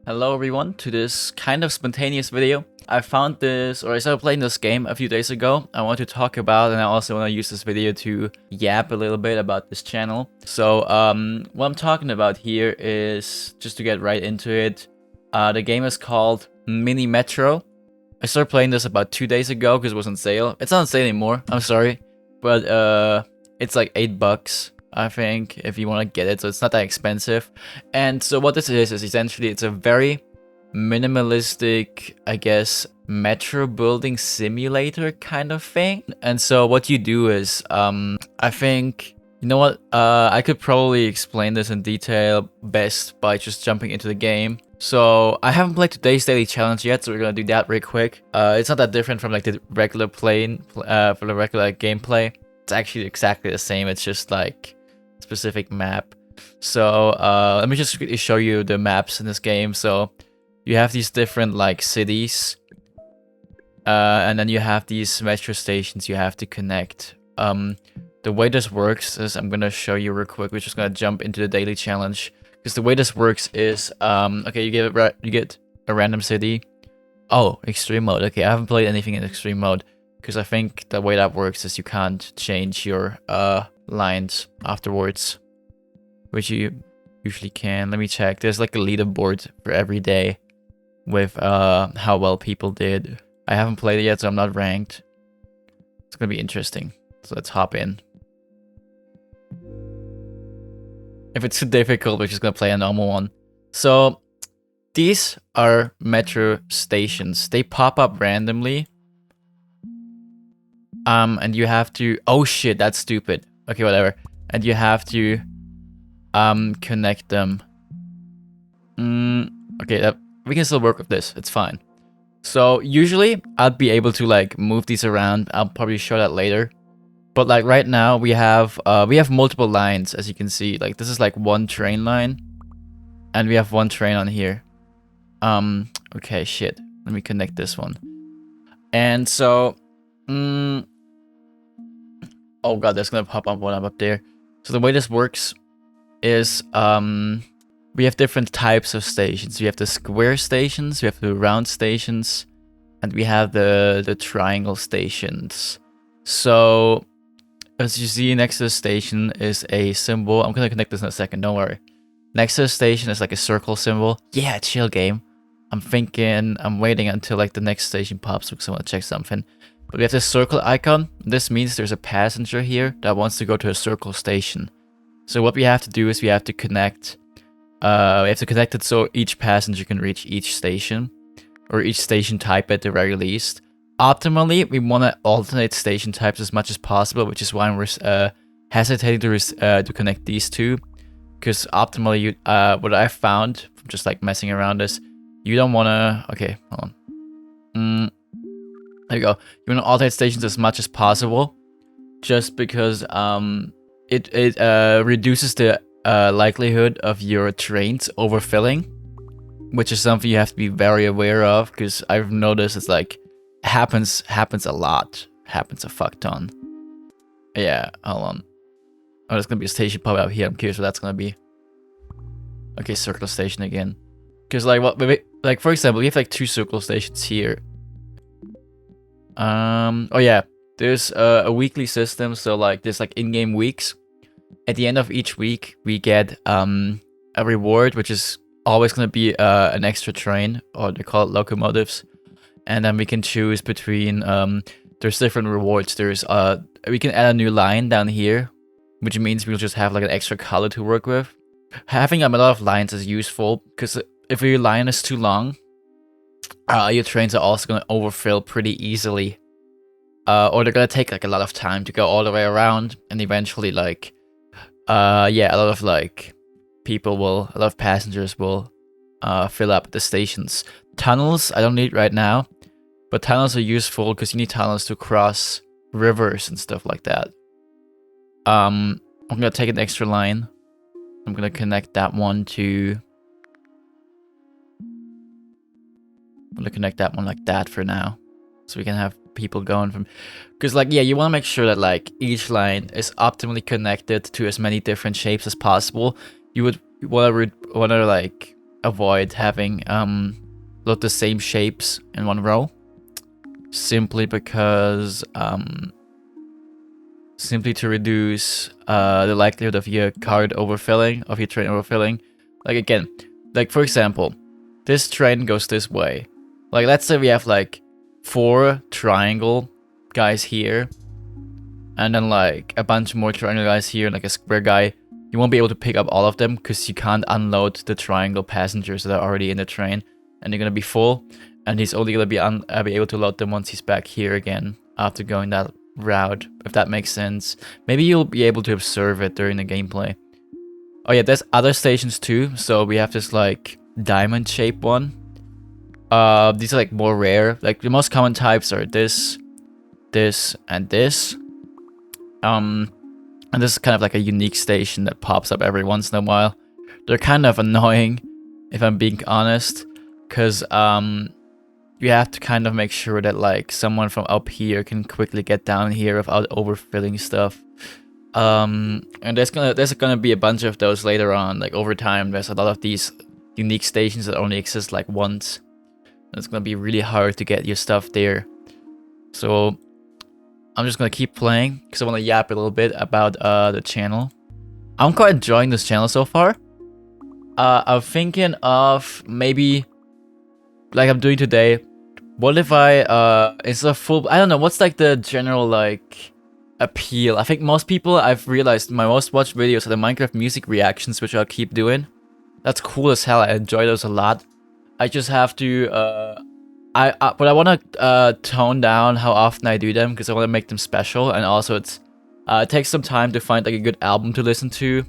Hello everyone to this kind of spontaneous video. I found this, or I started playing this game a few days ago. I want to talk about, and I also want to use this video to yap a little bit about this channel. So what I'm talking about here is, just to get right into it, the game is called Mini Metro. I started playing this about 2 days ago because it was on sale. It's not on sale anymore, I'm sorry, but it's like $8, I think, if you want to get it, so it's not that expensive. And so what this is essentially, it's a very minimalistic, I guess, metro building simulator kind of thing. And so what you do is, I think, you know what, I could probably explain this in detail best by just jumping into the game. So I haven't played today's daily challenge yet, so we're gonna do that real quick. It's not that different from like the regular for the regular gameplay. It's actually exactly the same. It's just like specific map. So let me just quickly show you the maps in this game. So you have these different like cities, and then you have these metro stations you have to connect. The way this works is, I'm gonna show you real quick. We're just gonna jump into the daily challenge, because the way this works is, okay, you get a random city. Oh, extreme mode. Okay, I haven't played anything in extreme mode, because I think the way that works is you can't change your lines afterwards, which you usually can. Let me check. There's like a leaderboard for every day with how well people did. I haven't played it yet, so I'm not ranked. It's gonna be interesting. So let's hop in. If it's too difficult, we're just gonna play a normal one. So these are metro stations. They pop up randomly. And you have to, oh shit, that's stupid. Okay, whatever. And you have to connect them. Okay, we can still work with this. It's fine. So usually I'd be able to like move these around. I'll probably show that later. But like right now we have multiple lines, as you can see. Like this is like one train line, and we have one train on here. Okay, shit. Let me connect this one. And so, oh god, that's gonna pop up one up there. So the way this works is, we have different types of stations. We have the square stations, we have the round stations, and we have the triangle stations. So as you see, next to the station is a symbol. I'm gonna connect this in a second, don't worry. Next to the station is like a circle symbol. Yeah, chill game. I'm waiting until like the next station pops because I want to check something. But we have this circle icon. This means there's a passenger here that wants to go to a circle station. So what we have to do is we have to connect. We have to connect it so each passenger can reach each station, or each station type at the very least. Optimally, we want to alternate station types as much as possible, which is why I'm hesitating to connect these two. Because optimally, what I found from just like messing around is, you don't want to. Okay, hold on. There you go. You want to alternate stations as much as possible, just because it reduces the likelihood of your trains overfilling, which is something you have to be very aware of. Because I've noticed it's like happens a lot, happens a fuck ton. Yeah, hold on. Oh, there's gonna be a station pop out here. I'm curious what that's gonna be. Okay, circle station again. Because like like for example, we have like 2 circle stations here. Oh yeah, there's a weekly system. So like there's like in-game weeks. At the end of each week, we get a reward, which is always gonna be an extra train, or they call it locomotives. And then we can choose between there's different rewards. There's we can add a new line down here, which means we'll just have like an extra color to work with. Having a lot of lines is useful, because if your line is too long, your trains are also gonna overfill pretty easily, or they're gonna take like a lot of time to go all the way around, and eventually like yeah, a lot of passengers will fill up the stations. Tunnels I don't need right now, but tunnels are useful because you need tunnels to cross rivers and stuff like that. I'm gonna take an extra line. I'm gonna connect that one to. I'm gonna connect that one like that for now, so we can have people going from. Because like, yeah, you want to make sure that like each line is optimally connected to as many different shapes as possible. You would want to like avoid having look the same shapes in one row, simply because simply to reduce the likelihood of your card overfilling, of your train overfilling. Like again, like for example, this train goes this way. Like let's say we have like 4 triangle guys here, and then like a bunch more triangle guys here, and like a square guy. You won't be able to pick up all of them because you can't unload the triangle passengers that are already in the train, and they're gonna be full. And he's only gonna be able to load them once he's back here again after going that route, if that makes sense. Maybe you'll be able to observe it during the gameplay. Oh yeah, there's other stations too. So we have this like diamond shaped one. These are like more rare. Like the most common types are this, this, and this. And this is kind of like a unique station that pops up every once in a while. They're kind of annoying, if I'm being honest, because you have to kind of make sure that like someone from up here can quickly get down here without overfilling stuff. And there's gonna be a bunch of those later on. Like over time, there's a lot of these unique stations that only exist like once. And it's gonna be really hard to get your stuff there. So I'm just gonna keep playing because I want to yap a little bit about the channel. I'm quite enjoying this channel so far. I'm thinking of maybe, like I'm doing today, what if I it's a full, I don't know, what's like the general like appeal? I think most people, I've realized my most watched videos are the Minecraft music reactions, which I'll keep doing. That's cool as hell. I enjoy those a lot. I just have to but I want to tone down how often I do them because I want to make them special, and also it takes some time to find like a good album to listen to.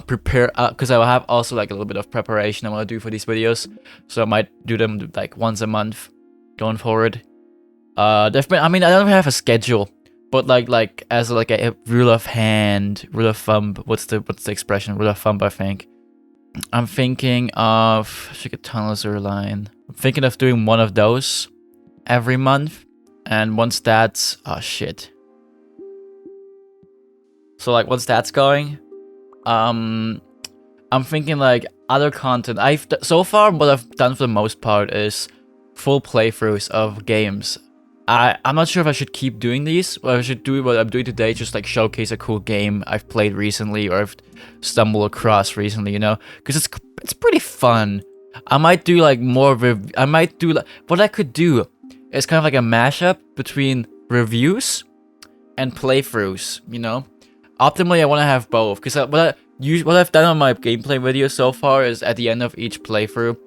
Prepare because I will have also like a little bit of preparation I want to do for these videos, so I might do them like once a month going forward. There've been, I mean, I don't have a schedule, but like as like a rule of thumb. What's the expression? Rule of thumb, I think. I'm thinking of Secret Tunnels or Line. I'm thinking of doing one of those every month, and once that's shit. So like once that's going, I'm thinking like other content. So far what I've done for the most part is full playthroughs of games. I'm not sure if I should keep doing these, or I should do what I'm doing today, just like showcase a cool game I've played recently or I've stumbled across recently, you know, because it's pretty fun. I might do like more I might do like, what I could do is kind of like a mashup between reviews and playthroughs, you know. Optimally, I want to have both, because what I've done on my gameplay videos so far is at the end of each playthrough,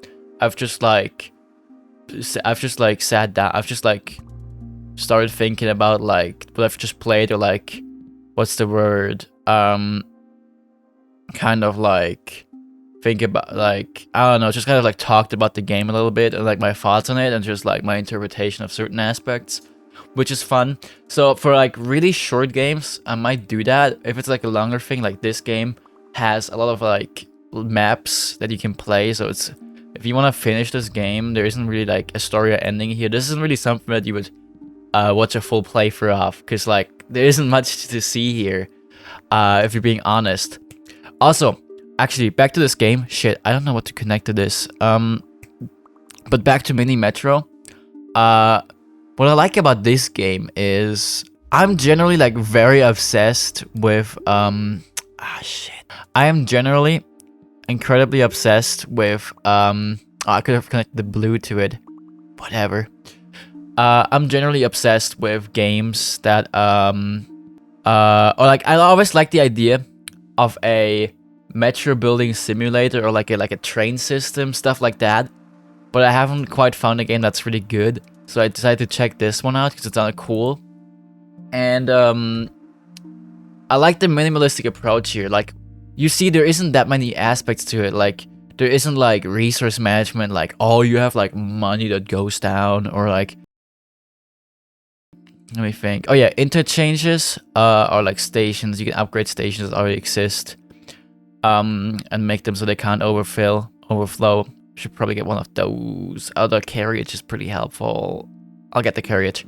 I've just like sat down, I've just like started thinking about like what I've just played, or like what's the word, kind of like think about, like, I don't know, just kind of like talked about the game a little bit and like my thoughts on it and just like my interpretation of certain aspects, which is fun. So for like really short games, I might do that. If it's like a longer thing, like this game has a lot of like maps that you can play, so it's, if you want to finish this game, there isn't really like a story or ending here. This isn't really something that you would watch a full playthrough of, because like there isn't much to see here, if you're being honest. Also, actually, back to this game. Shit, I don't know what to connect to this. But back to Mini Metro. What I like about this game is I'm generally like very obsessed with shit. I am generally incredibly obsessed with I could have connected the blue to it. Whatever. I'm generally obsessed with games that or like, I always like the idea of a metro building simulator, or like a train system, stuff like that. But I haven't quite found a game that's really good, so I decided to check this one out because it sounded cool. And I like the minimalistic approach here. Like, you see, there isn't that many aspects to it. Like, there isn't like resource management, like, oh, you have like money that goes down, or like, let me think. Oh yeah, interchanges are like stations. You can upgrade stations that already exist, and make them so they can't overflow. Should probably get one of those. Oh, the carriage is pretty helpful. I'll get the carriage.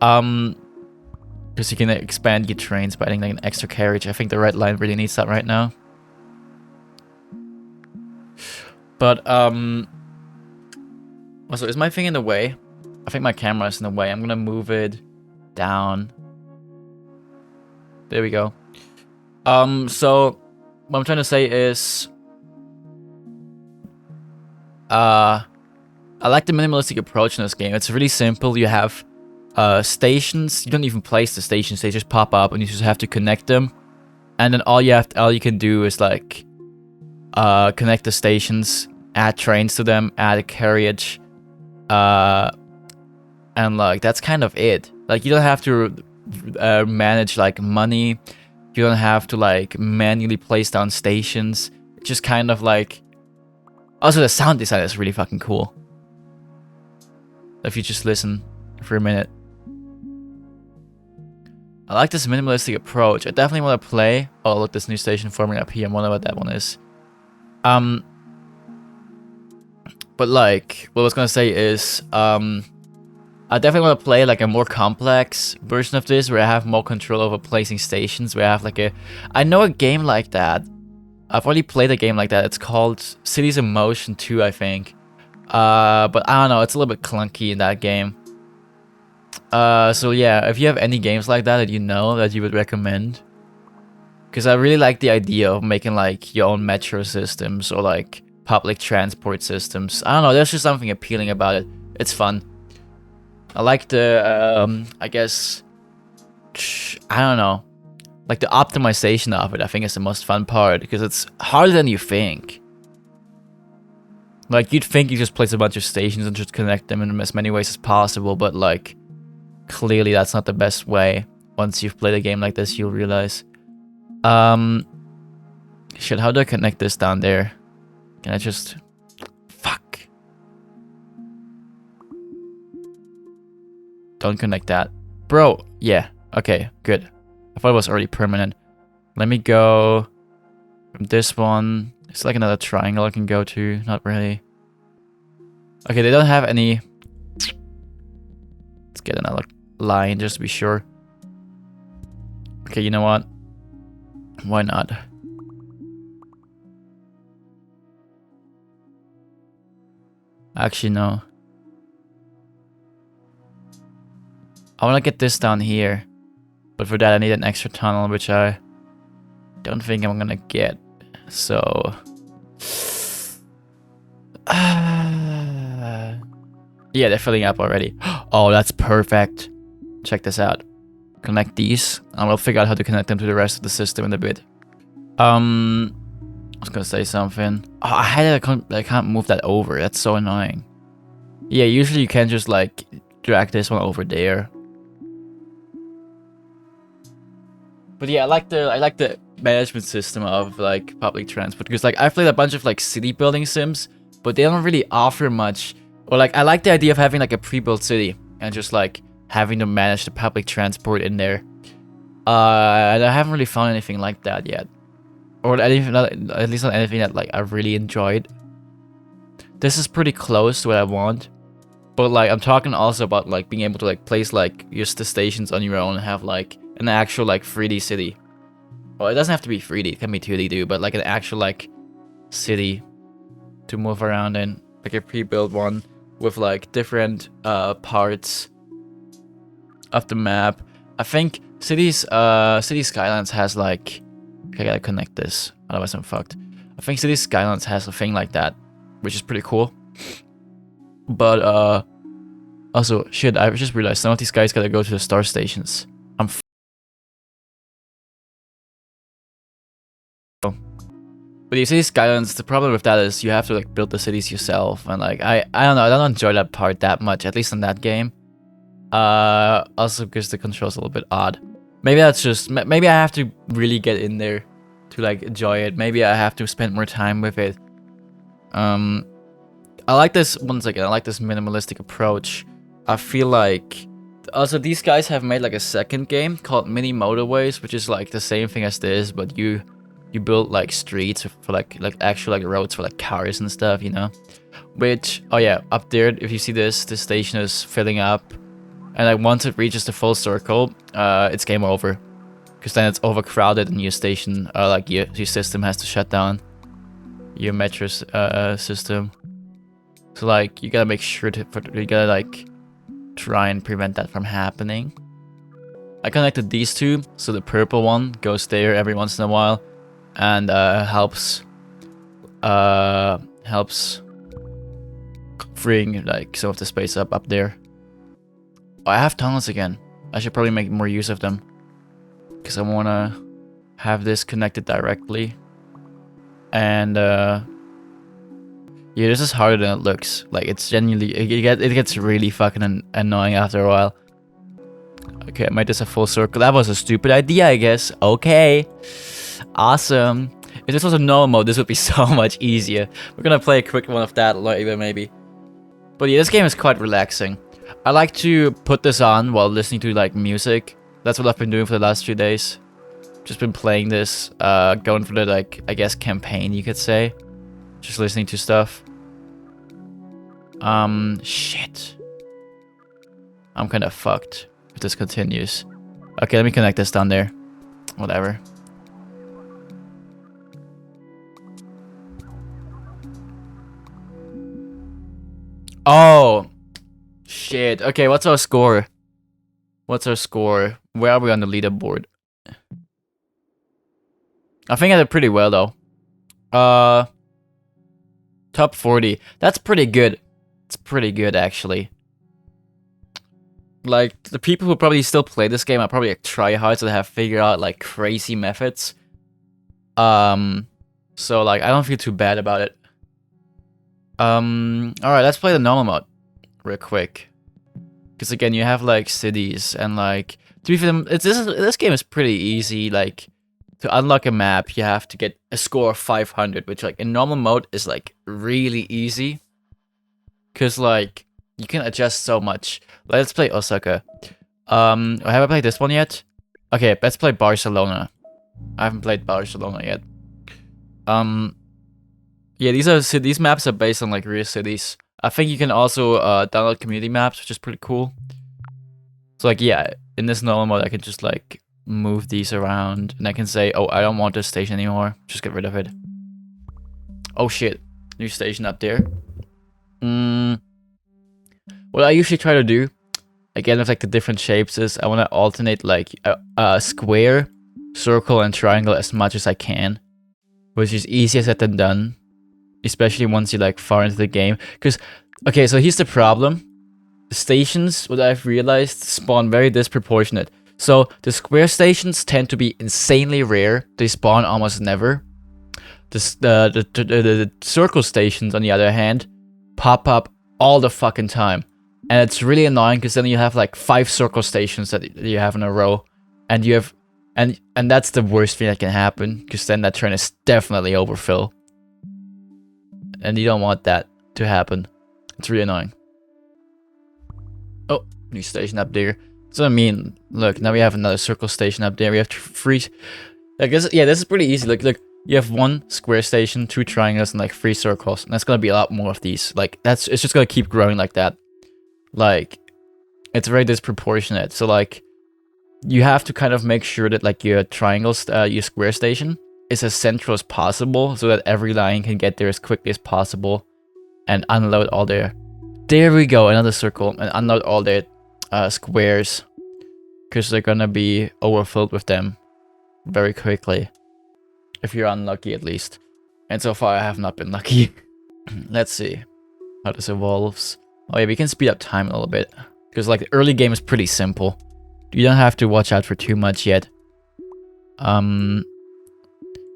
Because you can expand your trains by adding like an extra carriage. I think the red line really needs that right now. But also, is my thing in the way? I think my camera is in the way. I'm gonna move it down. There we go. So what I'm trying to say is, I like the minimalistic approach in this game. It's really simple. You have stations. You don't even place the stations. They just pop up, and you just have to connect them. And then all you can do is like connect the stations, add trains to them, add a carriage, and like that's kind of it. Like you don't have to manage like money. You don't have to like manually place down stations. It's just kind of like. Also, the sound design is really fucking cool. If you just listen for a minute. I like this minimalistic approach. I definitely want to play. Oh, look, this new station forming up here. I wonder what that one is. But like, what I was gonna say is, I definitely want to play like a more complex version of this, where I have more control over placing stations. Where I have like I know a game like that. I've already played a game like that. It's called Cities in Motion 2, I think. But I don't know. It's a little bit clunky in that game. So yeah, if you have any games like that you know that you would recommend, because I really like the idea of making like your own metro systems or like public transport systems. I don't know. There's just something appealing about it. It's fun. I like the I guess I don't know. Like the optimization of it, I think is the most fun part, because it's harder than you think. Like you'd think you just place a bunch of stations and just connect them in as many ways as possible, but like clearly that's not the best way. Once you've played a game like this, you'll realize. Shit, how do I connect this down there? Can I just... Fuck. Don't connect that. Bro, yeah. Okay, good. I thought it was already permanent. Let me go from this one. It's like another triangle I can go to. Not really. Okay, they don't have any... Let's get another line just to be sure. Okay, you know what? Why not? Actually, no. I want to get this down here. But for that, I need an extra tunnel, which I don't think I'm gonna get. So... yeah, they're filling up already. Oh, that's perfect. Check this out. Connect these, and we'll figure out how to connect them to the rest of the system in a bit. I was gonna say something. Oh, I can't move that over. That's so annoying. Yeah, usually you can just like drag this one over there. But yeah, I like the management system of like public transport, because like I've played a bunch of like city building sims, but they don't really offer much. Or like I like the idea of having like a pre-built city and just like having to manage the public transport in there. And I haven't really found anything like that yet, or anything, at least not anything that like I've really enjoyed. This is pretty close to what I want, but like I'm talking also about like being able to like place like just the stations on your own and have like an actual like 3D city. Well, it doesn't have to be 3D, it can be 2D too, but like an actual like city to move around in, like a pre-built one with like different parts of the map. I think City Skylines has like, okay, I gotta connect this, otherwise I'm fucked. I think City Skylines has a thing like that, which is pretty cool. But also, shit, I just realized some of these guys gotta go to the star stations. But you see Skylines, the problem with that is you have to like build the cities yourself, and like I don't know, I don't enjoy that part that much, at least in that game. Also because the control's a little bit odd. Maybe that's just, maybe I have to really get in there to like enjoy it. Maybe I have to spend more time with it. I like this, once again, I like this minimalistic approach. I feel like, also these guys have made like a second game called Mini Motorways, which is like the same thing as this, but you build like streets for like actual like roads for like cars and stuff, you know. Which, oh yeah, up there, if you see this station is filling up, and like once it reaches the full circle, it's game over, because then it's overcrowded and your station, like your system has to shut down. your metro system. So like you gotta make sure you gotta like try and prevent that from happening. I connected these two, so the purple one goes there every once in a while, and helps freeing like some of the space up there. Oh, I have tunnels again. I should probably make more use of them, because I wanna have this connected directly. And yeah, this is harder than it looks. Like it's genuinely it gets really fucking annoying after a while. Okay, I made this a full circle. That was a stupid idea, I guess. Okay, awesome. If this was a normal mode, this would be so much easier. We're gonna play a quick one of that later, maybe. But yeah, this game is quite relaxing. I like to put this on while listening to like music. That's what I've been doing for the last few days. Just been playing this, going for the like, I guess, campaign, you could say. Just listening to stuff. Shit. I'm kind of fucked if this continues. Okay, let me connect this down there. Whatever. Oh, shit. Okay, what's our score? What's our score? Where are we on the leaderboard? I think I did pretty well though. Top 40. That's pretty good. It's pretty good actually. Like the people who probably still play this game are probably like tryhards that have figured out like crazy methods. So like I don't feel too bad about it. Alright, let's play the normal mode real quick. Because again, you have like cities and like to be fair, this game is pretty easy. Like to unlock a map, you have to get a score of 500, which like in normal mode is like really easy. Cause like you can adjust so much. Let's play Osaka. Have I played this one yet? Okay, let's play Barcelona. I haven't played Barcelona yet. Yeah, these maps are based on like real cities. I think you can also download community maps, which is pretty cool. So like yeah, in this normal mode I can just like move these around and I can say, oh, I don't want this station anymore. Just get rid of it. Oh shit, new station up there. What I usually try to do, again with like the different shapes, is I want to alternate like a square, circle, and triangle as much as I can, which is easier said than done. Especially once you're like far into the game. Because, okay, so here's the problem. The stations, what I've realized, spawn very disproportionate. So the square stations tend to be insanely rare. They spawn almost never. The circle stations, on the other hand, pop up all the fucking time. And it's really annoying because then you have like 5 circle stations that you have in a row. And you have... And that's the worst thing that can happen. Because then that turn is definitely overfill. And you don't want that to happen. It's really annoying. Oh, new station up there. So I mean, look, now we have another circle station up there. We have 3. I guess yeah, this is pretty easy. Look, you have 1 square station, 2 triangles, and like 3 circles. And that's gonna be a lot more of these. Like it's just gonna keep growing like that. Like it's very disproportionate. So like you have to kind of make sure that like your triangles, your square station is as central as possible so that every line can get there as quickly as possible and unload all their... There we go, another circle, and unload all their squares because they're gonna be overfilled with them very quickly. If you're unlucky at least. And so far I have not been lucky. Let's see how this evolves. Oh yeah, we can speed up time a little bit because like the early game is pretty simple. You don't have to watch out for too much yet.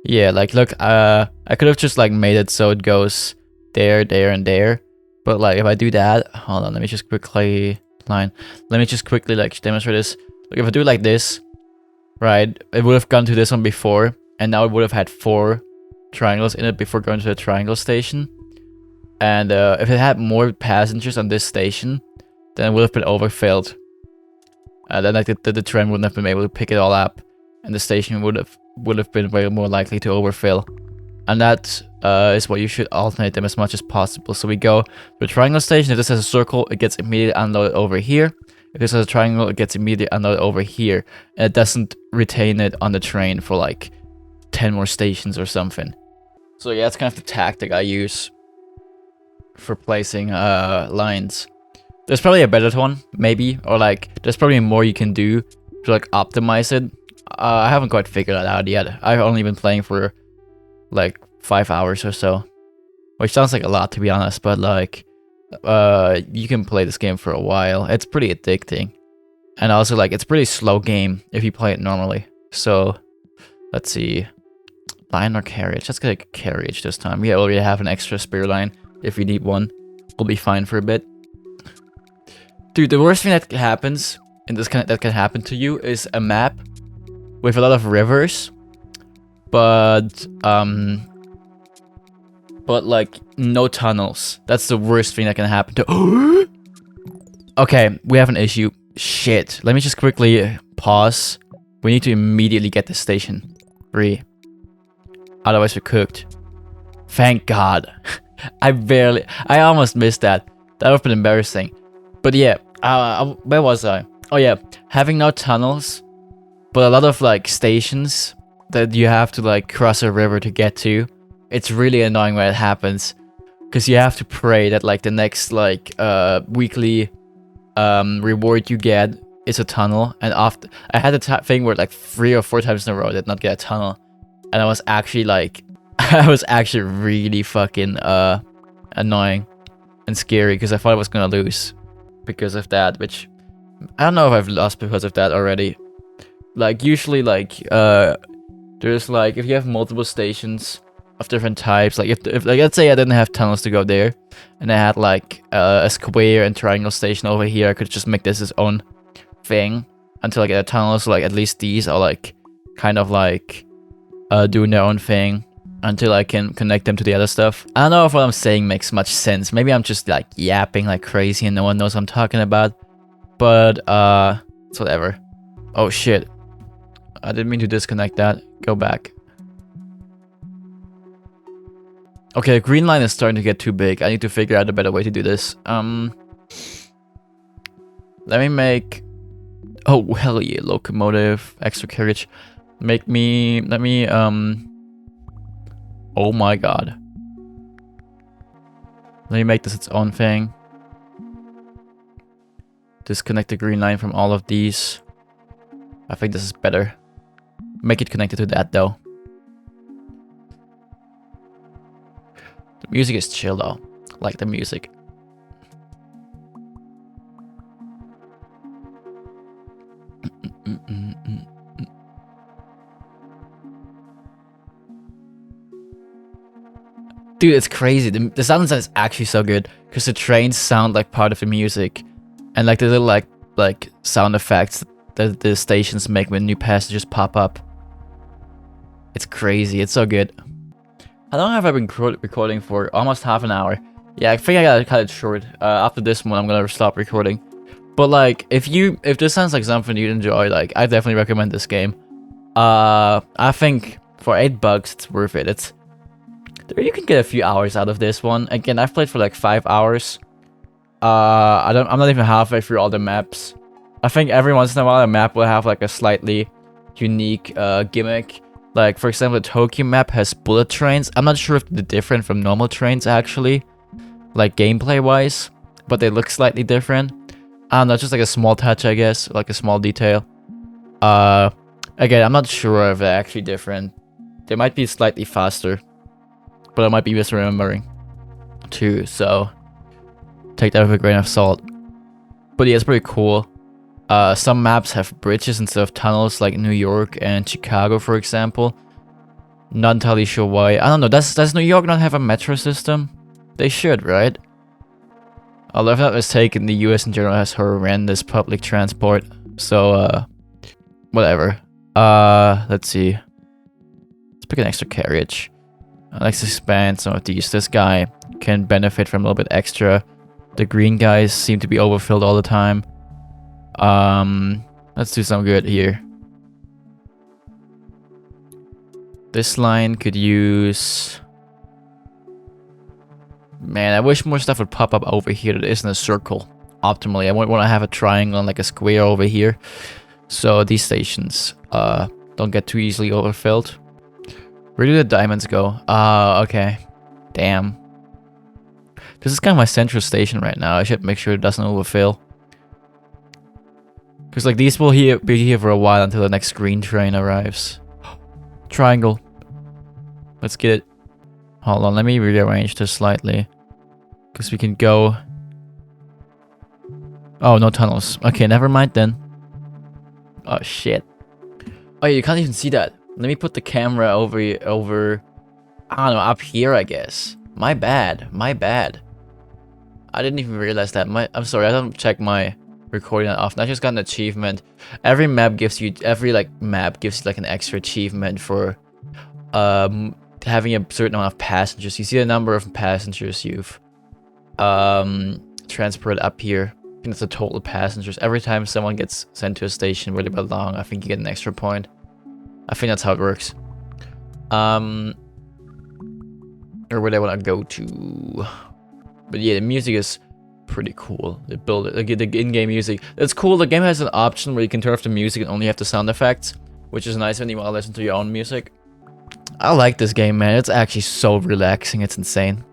Yeah, like look, I could have just like made it so it goes there, there, and there. But like if I do that, hold on, let me just quickly like demonstrate this. Like if I do it like this, right, it would have gone to this one before, and now it would have had 4 triangles in it before going to the triangle station. And if it had more passengers on this station, then it would have been overfilled. Then like the train wouldn't have been able to pick it all up, and the station would have been way more likely to overfill. And that is why you should alternate them as much as possible. So we go to the triangle station. If this has a circle, it gets immediately unloaded over here. If this has a triangle, it gets immediately unloaded over here. And it doesn't retain it on the train for like 10 more stations or something. So yeah, that's kind of the tactic I use for placing lines. There's probably a better one, maybe, or like there's probably more you can do to like optimize it. I haven't quite figured that out yet. I've only been playing for like 5 hours or so, which sounds like a lot to be honest, but like you can play this game for a while. It's pretty addicting, and also like it's a pretty slow game if you play it normally. So let's see, line or carriage. Let's get a carriage this time. We already have an extra spear line. If we need one, we'll be fine for a bit. Dude, the worst thing that happens in this that can happen to you is a map with a lot of rivers, but like no tunnels. That's the worst thing that can happen to. Okay, we have an issue. Shit. Let me just quickly pause. We need to immediately get this station free. Otherwise we're cooked. Thank God. I almost missed that. That would have been embarrassing. But yeah, where was I? Oh yeah, having no tunnels, but a lot of like stations that you have to like cross a river to get to. It's really annoying when it happens, because you have to pray that like the next like weekly reward you get is a tunnel. And after I had a thing where like 3 or 4 times in a row I did not get a tunnel, and I was actually like I was actually really fucking annoying and scary because I thought I was gonna lose because of that, which I don't know if I've lost because of that already. Like usually like there's like if you have multiple stations of different types, like if like let's say I didn't have tunnels to go there and I had like a square and triangle station over here, I could just make this its own thing until I get a tunnel. So like at least these are like kind of like doing their own thing until I can connect them to the other stuff. I don't know if what I'm saying makes much sense. Maybe I'm just like yapping like crazy and no one knows what I'm talking about. But it's whatever. Oh shit. I didn't mean to disconnect that. Go back. Okay, green line is starting to get too big. I need to figure out a better way to do this. Let me make... Oh, hell yeah, locomotive, extra carriage. Let me, oh my god. Let me make this its own thing. Disconnect the green line from all of these. I think this is better. Make it connected to that though. The music is chill though. I like the music. Dude, it's crazy. The sound design is actually so good because the trains sound like part of the music, and like the little like sound effects that the stations make when new passengers pop up. It's crazy. It's so good. How long have I been recording for? Almost half an hour. Yeah, I think I gotta cut it short. After this one, I'm gonna stop recording. But like, if this sounds like something you'd enjoy, like I definitely recommend this game. I think for $8, it's worth it. You can get a few hours out of this one. Again, I've played for like 5 hours. I'm not even halfway through all the maps. I think every once in a while a map will have like a slightly unique gimmick. Like for example, the Tokyo map has bullet trains. I'm not sure if they're different from normal trains actually, like gameplay wise, but they look slightly different. I don't know, just like a small touch, I guess, like a small detail. Again, I'm not sure if they're actually different. They might be slightly faster, but I might be misremembering too, so take that with a grain of salt. But yeah, it's pretty cool. Some maps have bridges instead of tunnels, like New York and Chicago, for example. Not entirely sure why. I don't know, does New York not have a metro system? They should, right? Although if I'm not mistaken, the US in general has horrendous public transport. So, whatever. Let's see. Let's pick an extra carriage. Let's expand some of these. This guy can benefit from a little bit extra. The green guys seem to be overfilled all the time. Let's do some good here. This line could use... Man, I wish more stuff would pop up over here that isn't a circle. Optimally, I want to have a triangle and like a square over here. So these stations don't get too easily overfilled. Where do the diamonds go? Okay. Damn. This is kind of my central station right now. I should make sure it doesn't overfill. Because like these will be here for a while until the next green train arrives. Triangle. Let's get it. Hold on, let me rearrange this slightly. Because we can go... Oh, no tunnels. Okay, never mind then. Oh, shit. Oh, you can't even see that. Let me put the camera over... I don't know, up here, I guess. My bad. My bad. I didn't even realize that. I'm sorry, I don't check my recording that often. I just got an achievement. Every map gives you... map gives you, like, an extra achievement for... having a certain amount of passengers. You see the number of passengers you've... transported up here. I think that's the total passengers. Every time someone gets sent to a station where they belong, I think you get an extra point. I think that's how it works. Or where they want to go to. But yeah, the music is pretty cool. They build it. Like the in-game music. It's cool. The game has an option where you can turn off the music and only have the sound effects, which is nice when you want to listen to your own music. I like this game, man. It's actually so relaxing. It's insane.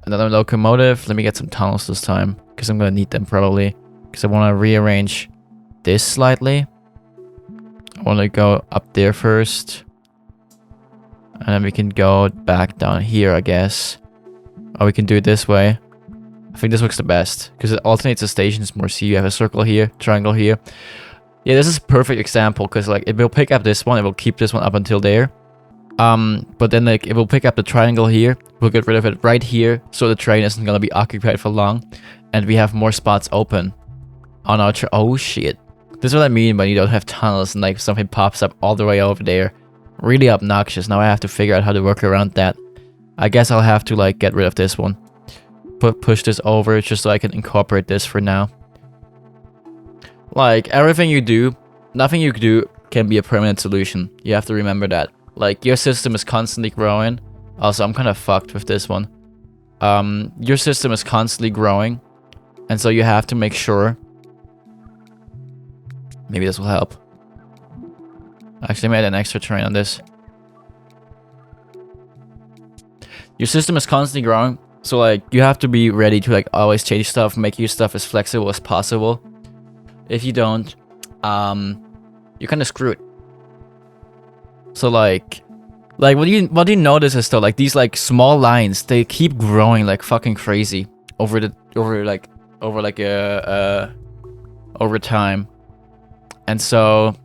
Another locomotive. Let me get some tunnels this time, because I'm gonna need them probably. Because I want to rearrange this slightly. I want to go up there first. And then we can go back down here, I guess. Or we can do it this way. I think this works the best, because it alternates the stations more. See, you have a circle here, triangle here. Yeah, this is a perfect example, because like it will pick up this one, it will keep this one up until there. But then like it will pick up the triangle here. We'll get rid of it right here, so the train isn't gonna be occupied for long, and we have more spots open on our oh shit. This is what I mean when you don't have tunnels and like something pops up all the way over there. Really obnoxious. Now I have to figure out how to work around that. I guess I'll have to like get rid of this one. Push this over just so I can incorporate this for now. Like everything you do, nothing you do can be a permanent solution. You have to remember that. Like your system is constantly growing. Also, I'm kind of fucked with this one. Your system is constantly growing, and so you have to make sure. Maybe this will help. Actually, I made an extra train on this. Your system is constantly growing, so like you have to be ready to like always change stuff, make your stuff as flexible as possible. If you don't, you're kind of screwed. So like what you notice is though, like these like small lines, they keep growing like fucking crazy over time, and so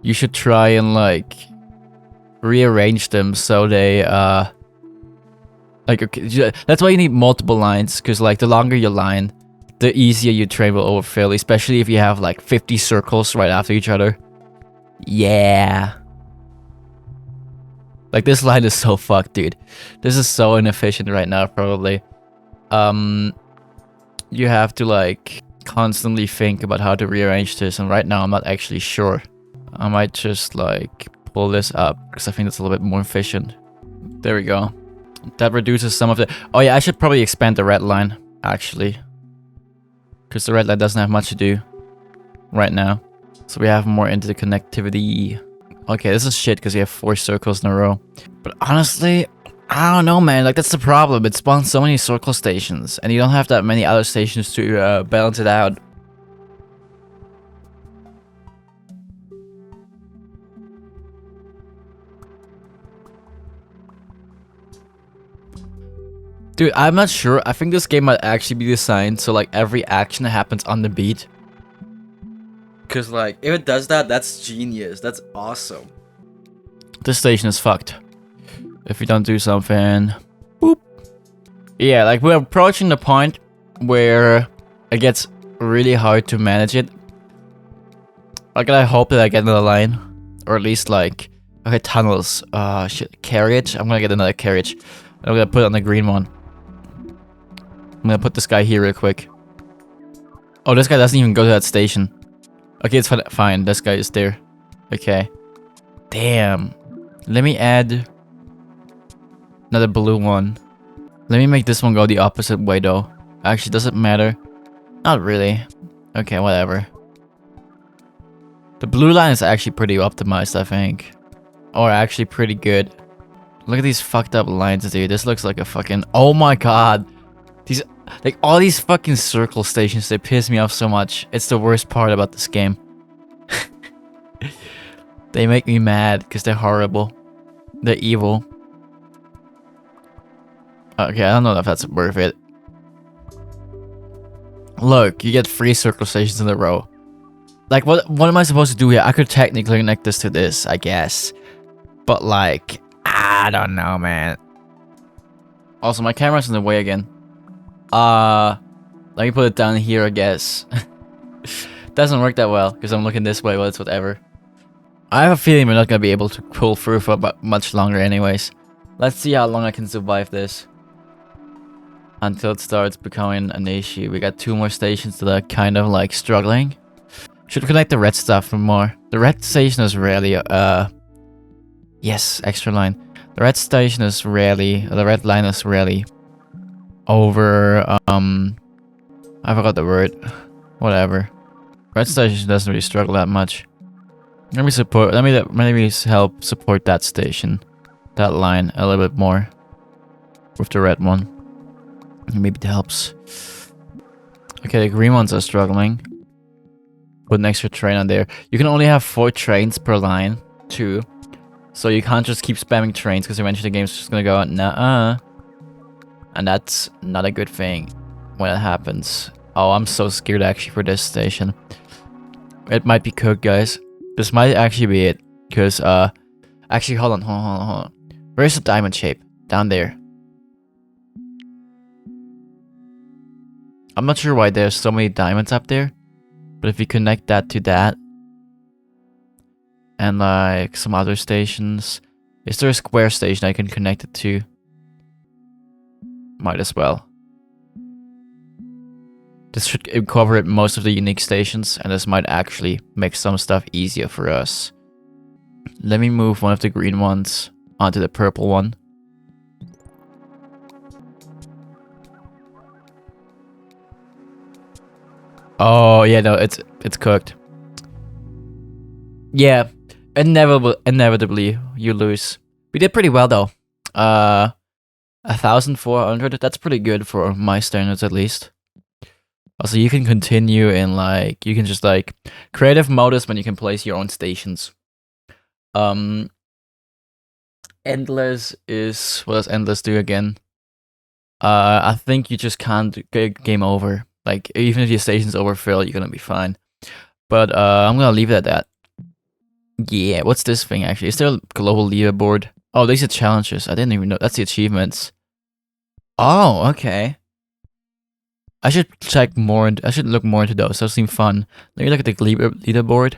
you should try and like rearrange them so they like okay, that's why you need multiple lines, because like the longer your line, the easier your train will overfill, especially if you have like 50 circles right after each other. Yeah. Like this line is so fucked, dude. This is so inefficient right now, probably. You have to like constantly think about how to rearrange this, and right now I'm not actually sure. I might just like pull this up, because I think that's a little bit more efficient. There we go. That reduces some of the... Oh yeah, I should probably expand the red line, actually. Because the red line doesn't have much to do right now. So we have more interconnectivity. Okay, this is shit because we have 4 circles in a row. But honestly, I don't know, man. Like, that's the problem. It spawns so many circle stations, and you don't have that many other stations to balance it out. Dude, I'm not sure. I think this game might actually be designed so like every action happens on the beat. Cause like, if it does that, that's genius. That's awesome. This station is fucked. If we don't do something... Boop. Yeah, like we're approaching the point where it gets really hard to manage it. Like, I hope that I get another line. Or at least like... Okay, tunnels. Shit. Carriage. I'm gonna get another carriage. I'm gonna put it on the green one. I'm gonna put this guy here real quick. Oh, this guy doesn't even go to that station. Okay, it's fine. This guy is there. Okay. Damn. Let me add another blue one. Let me make this one go the opposite way though. Actually, does it matter? Not really. Okay, whatever. The blue line is actually pretty optimized, I think. are actually pretty good. Look at these fucked up lines, dude. This looks like a fucking... Oh my god. These... Like, all these fucking circle stations, they piss me off so much. It's the worst part about this game. They make me mad because they're horrible. They're evil. Okay, I don't know if that's worth it. Look, you get 3 circle stations in a row. Like, what am I supposed to do here? I could technically connect this to this, I guess. But, like, I don't know, man. Also, my camera's in the way again. Let me put it down here, I guess. Doesn't work that well, because I'm looking this way, well, it's whatever. I have a feeling we're not going to be able to pull through for much longer anyways. Let's see how long I can survive this. Until it starts becoming an issue. We got 2 more stations that are kind of like struggling. Should connect the red stuff more. The red station is rarely, yes, extra line. The red station is rarely, the red line is rarely over, I forgot the word. Whatever. Red station doesn't really struggle that much. Let me help support that station. That line a little bit more. With the red one. Maybe it helps. Okay, the green ones are struggling. Put an extra train on there. You can only have 4 trains per line, too. So you can't just keep spamming trains because eventually the game's just gonna go, nah. And that's not a good thing when it happens. Oh, I'm so scared actually for this station. It might be cooked, guys. This might actually be it. Because, actually, hold on. Where's the diamond shape? Down there. I'm not sure why there's so many diamonds up there. But if you connect that to that. And like some other stations. Is there a square station I can connect it to? Might as well. This should incorporate most of the unique stations. And this might actually make some stuff easier for us. Let me move one of the green ones onto the purple one. Oh yeah, no, it's cooked. Yeah, inevitably you lose. We did pretty well though. 1,400. That's pretty good for my standards at least. Also, you can continue in like you can just like creative mode is when you can place your own stations. Endless is what does endless do again? I think you just can't get game over. Like, even if your station's overfilled, you're gonna be fine. But, I'm gonna leave it at that. Yeah, what's this thing, actually? Is there a global leaderboard? Oh, these are challenges. I didn't even know. That's the achievements. Oh, okay. I should check more. I should look more into those. Those seem fun. Let me look at the leaderboard.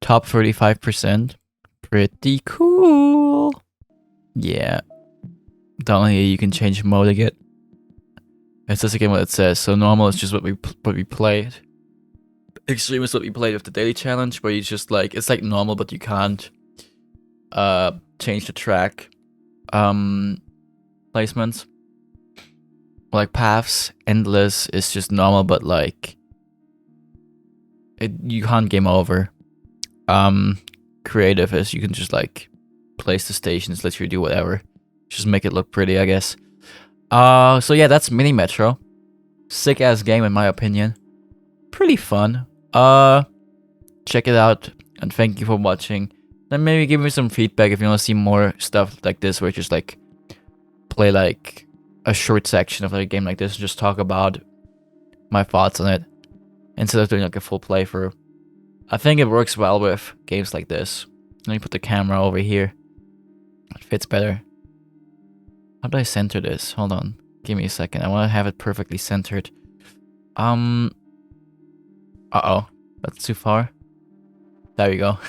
Top 35%. Pretty cool. Yeah. Down here, you can change mode again. It's just again what it says. So normal is just what we played. Extreme is what we played with the daily challenge, where you just like it's like normal, but you can't change the track placements. Like paths. Endless is just normal, but like you can't game over. Creative is you can just like place the stations, let you do whatever. Just make it look pretty, I guess. So yeah, that's Mini Metro. Sick ass game in my opinion. Pretty fun. Check it out and thank you for watching. Then maybe give me some feedback if you want to see more stuff like this where you just like play like a short section of like a game like this and just talk about my thoughts on it instead of doing like a full playthrough. I think it works well with games like this. Let me put the camera over here. It fits better. How do I center this? Hold on. Give me a second. I want to have it perfectly centered. Uh-oh. That's too far. There we go.